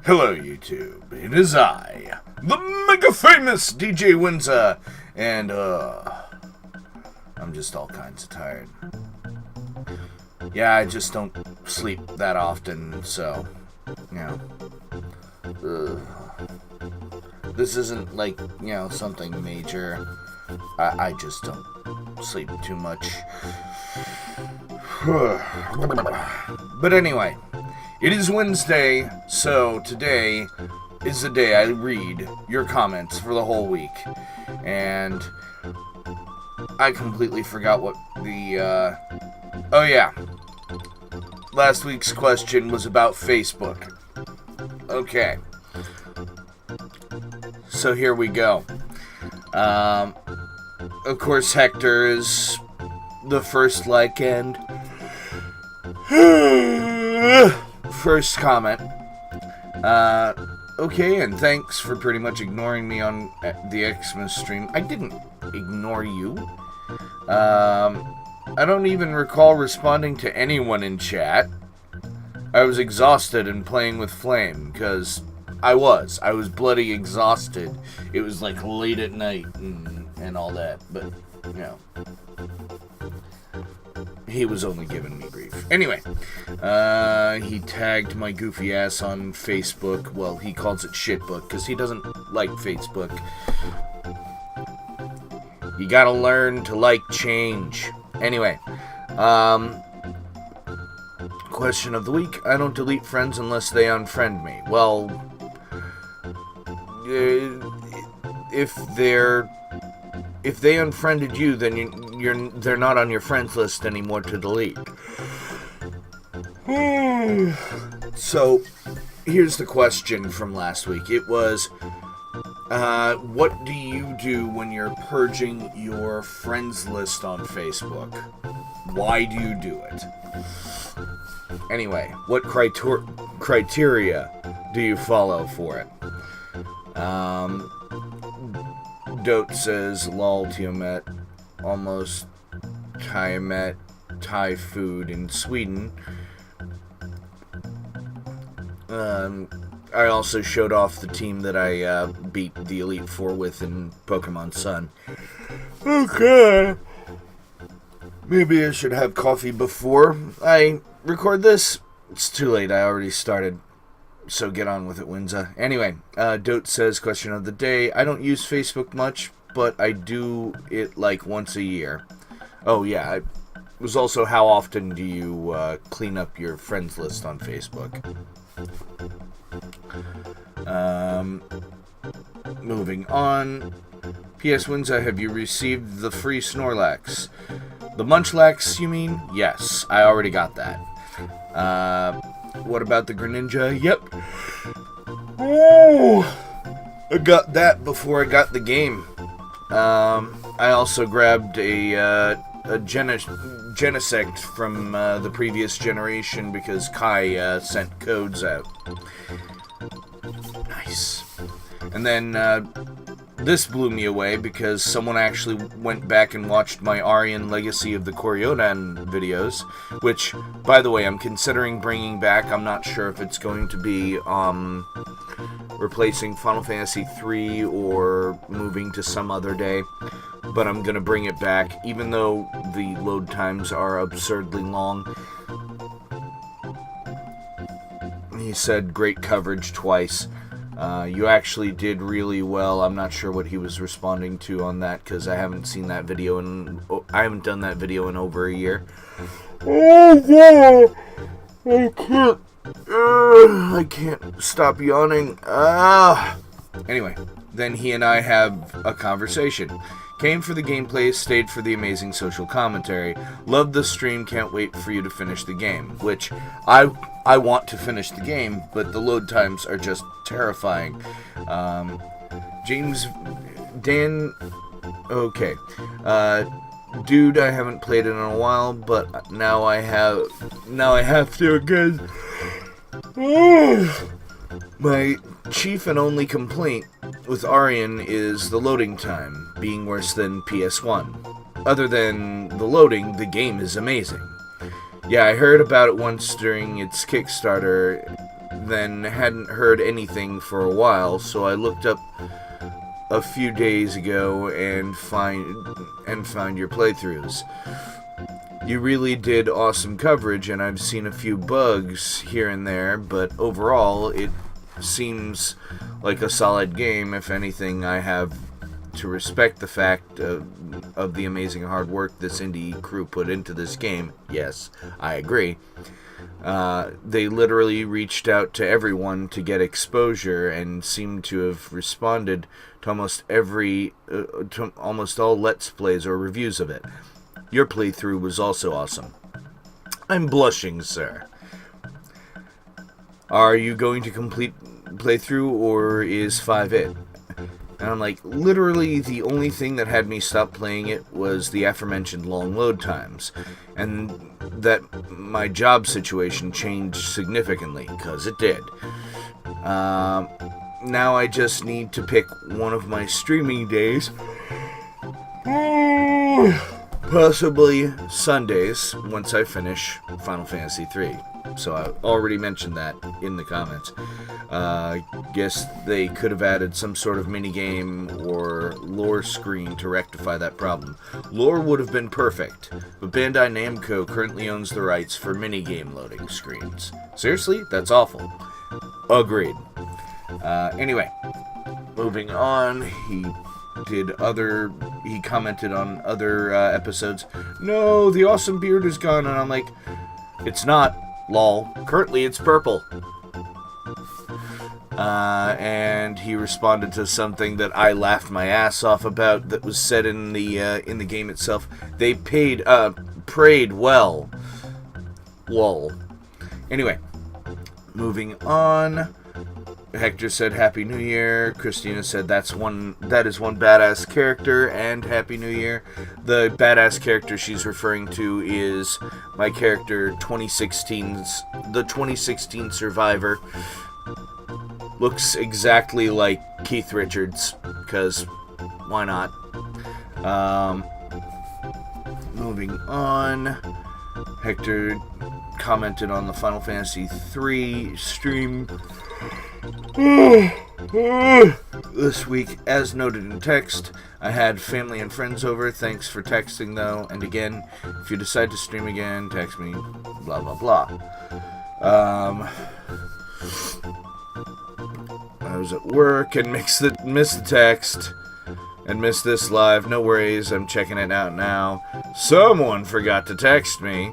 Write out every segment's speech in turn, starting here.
Hello, YouTube. It is I, the mega famous DJ Winza, and, I'm just all kinds of tired. Yeah, I just don't sleep that often, so, this isn't like, something major. I just don't sleep too much. But anyway, it is Wednesday, so today is the day I read your comments for the whole week. And I completely forgot what the, oh yeah. Last week's question was about Facebook. Okay. So here we go. Of course, Hector is the first like and first comment. Okay, and thanks for pretty much ignoring me on the Xmas stream. I didn't ignore you. I don't even recall responding to anyone in chat. I was exhausted and playing with Flame, because I was bloody exhausted. It was like late at night and all that, but, he was only giving me grief. Anyway, he tagged my goofy ass on Facebook. Well, he calls it shitbook, because he doesn't like Facebook. You gotta learn to like change. Anyway, question of the week. I don't delete friends unless they unfriend me. Well, if they unfriended you, then they're not on your friends list anymore to delete. So, here's the question from last week. It was, what do you do when you're purging your friends list on Facebook? Why do you do it? Anyway, what criteria do you follow for it? Dote says, lol, Tiamat, almost Tiamat, Thai food in Sweden. I also showed off the team that I beat the Elite Four with in Pokemon Sun. Okay. Maybe I should have coffee before I record this. It's too late, I already started. So get on with it, Winza. Anyway, Dote says, question of the day. I don't use Facebook much, but I do it like once a year. Oh yeah, it was also how often do you clean up your friends list on Facebook? Moving on. P.S. Winza, have you received the free Snorlax? The Munchlax, you mean? Yes, I already got that. What about the Greninja? Yep. Oh, I got that before I got the game. I also grabbed a Genesect from the previous generation because Kai sent codes out. Nice. And then this blew me away because someone actually went back and watched my Aryan Legacy of the Koryodan videos, which, by the way, I'm considering bringing back. I'm not sure if it's going to be replacing Final Fantasy III or moving to some other day, but I'm going to bring it back, even though the load times are absurdly long. He said great coverage twice. You actually did really well. I'm not sure what he was responding to on that because I haven't seen that video I haven't done that video in over a year. Oh yeah, I can't stop yawning. Anyway, then he and I have a conversation. Came for the gameplay, stayed for the amazing social commentary. Loved the stream, can't wait for you to finish the game. Which, I want to finish the game, but the load times are just terrifying. Dan, okay. Dude, I haven't played it in a while, but now I have to again. My chief and only complaint with Aryan is the loading time being worse than PS1. Other than the loading, the game is amazing. Yeah, I heard about it once during its Kickstarter, then hadn't heard anything for a while, so I looked up a few days ago and found your playthroughs. You really did awesome coverage, and I've seen a few bugs here and there, but overall, it seems like a solid game. If anything, I have to respect the fact of the amazing hard work this indie crew put into this game. Yes, I agree. They literally reached out to everyone to get exposure and seem to have responded to almost all Let's Plays or reviews of it. Your playthrough was also awesome. I'm blushing, sir. Are you going to complete playthrough, or is 5 it? And I'm like, literally the only thing that had me stop playing it was the aforementioned long load times. And that my job situation changed significantly, because it did. Now I just need to pick one of my streaming days. Possibly Sundays, once I finish Final Fantasy III. So I already mentioned that in the comments. Guess they could have added some sort of minigame or lore screen to rectify that problem. Lore would have been perfect, but Bandai Namco currently owns the rights for minigame loading screens. Seriously? That's awful. Agreed. Anyway, moving on, he commented on other episodes. No, the awesome beard is gone, and I'm like, it's not. Lol. Currently, it's purple. And he responded to something that I laughed my ass off about that was said in the game itself. They prayed well. Lol. Anyway, moving on. Hector said Happy New Year. Christina said that is one badass character, and Happy New Year. The badass character she's referring to is my character the 2016 Survivor. Looks exactly like Keith Richards, because why not? Moving on. Hector commented on the Final Fantasy III stream this week. As noted in text, I had family and friends over. Thanks for texting, though. And again, if you decide to stream again, text me. Blah, blah, blah. I was at work and missed the text and missed this live. No worries, I'm checking it out now. Someone forgot to text me.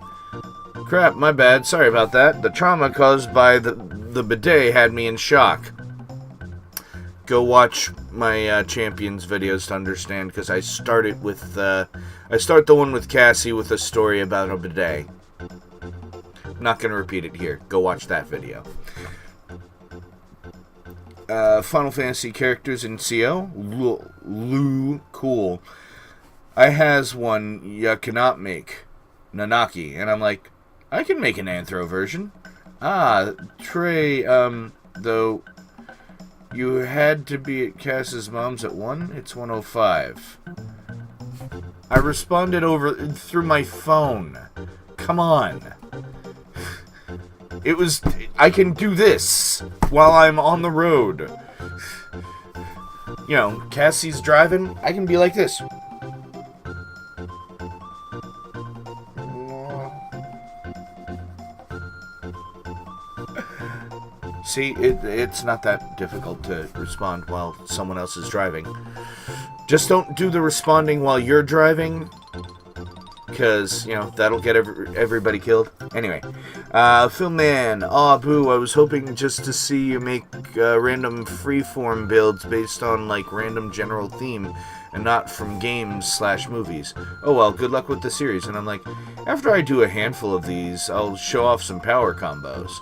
Crap, my bad. Sorry about that. The trauma caused by the bidet had me in shock. Go watch my Champions videos to understand, because I start the one with Cassie with a story about a bidet. I'm not going to repeat it here. Go watch that video. Final Fantasy characters in CO? Cool. I has one you cannot make. Nanaki. And I'm like, I can make an Anthro version. Trey, though, you had to be at Cass's mom's at 1? It's 1:05. I responded through my phone. Come on. I can do this while I'm on the road. You know, Cassie's driving, I can be like this. See, it's not that difficult to respond while someone else is driving. Just don't do the responding while you're driving, because, you know, that'll get everybody killed. Anyway, Philman, boo, I was hoping just to see you make random freeform builds based on, like, random general theme, and not from games/movies. Oh well, good luck with the series. And I'm like, after I do a handful of these, I'll show off some power combos.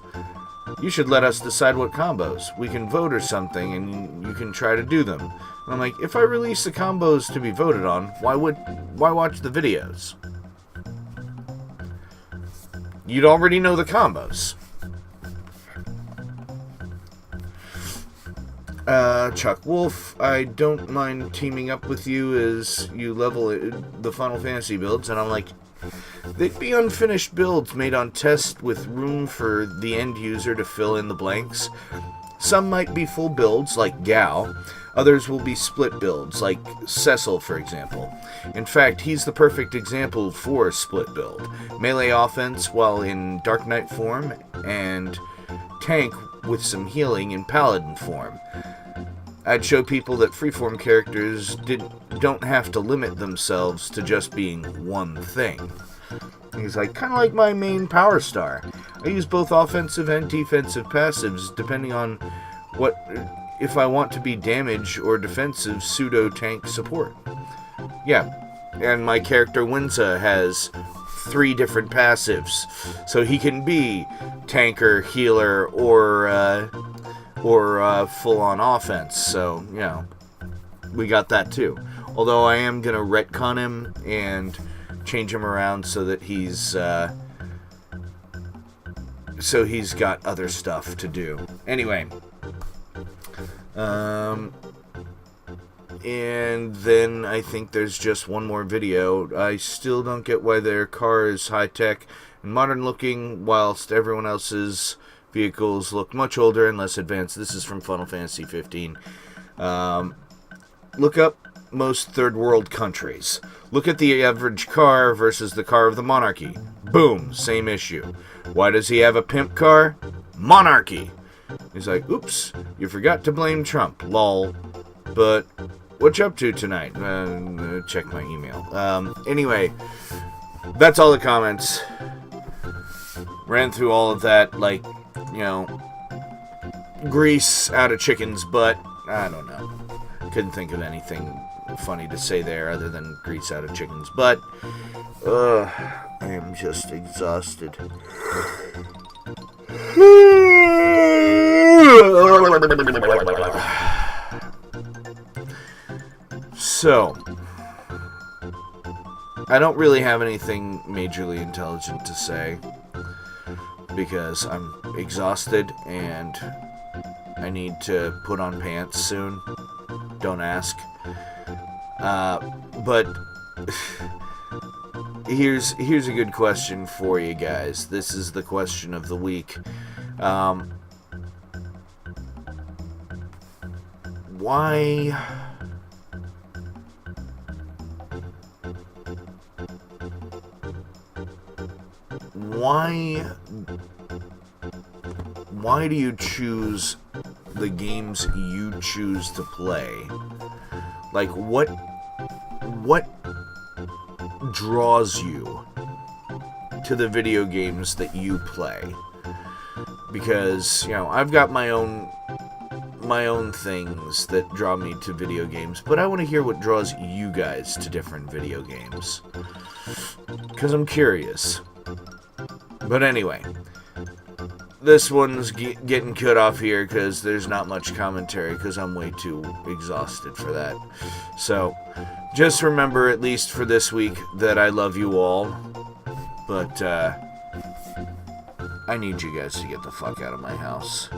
You should let us decide what combos. We can vote or something, and you can try to do them. And I'm like, if I release the combos to be voted on, why watch the videos? You'd already know the combos. Chuck Wolf, I don't mind teaming up with you as you level the Final Fantasy builds. And I'm like, They'd be unfinished builds made on test with room for the end user to fill in the blanks. Some might be full builds, like Gao. Others will be split builds, like Cecil, for example. In fact, he's the perfect example for a split build. Melee offense while in Dark Knight form, and tank with some healing in Paladin form. I'd show people that freeform characters don't have to limit themselves to just being one thing. He's like, kind of like my main power star. I use both offensive and defensive passives depending on if I want to be damage or defensive pseudo-tank support. Yeah, and my character Winza has 3 different passives, so he can be tanker, healer, or full-on offense. So, you know, we got that too. Although I am gonna retcon him and change him around so that he's got other stuff to do. Anyway, and then I think there's just one more video. I still don't get why their car is high-tech and modern-looking, whilst everyone else's vehicles look much older and less advanced. This is from Final Fantasy 15. Look up most third-world countries. Look at the average car versus the car of the monarchy. Boom, same issue. Why does he have a pimp car? Monarchy! He's like, oops, you forgot to blame Trump, lol. But what you up to tonight? Check my email. Anyway, that's all the comments. Ran through all of that, like, you know, grease out of chicken's butt. I don't know. Couldn't think of anything funny to say there other than grease out of chicken's butt. I am just exhausted. So, I don't really have anything majorly intelligent to say because I'm exhausted and I need to put on pants soon. Don't ask. But here's a good question for you guys. This is the question of the week. Why do you choose the games you choose to play? Like, what draws you to the video games that you play? Because, you know, I've got my own things that draw me to video games, but I want to hear what draws you guys to different video games. Because I'm curious. But anyway, this one's getting cut off here because there's not much commentary because I'm way too exhausted for that. So, just remember, at least for this week, that I love you all. But, I need you guys to get the fuck out of my house.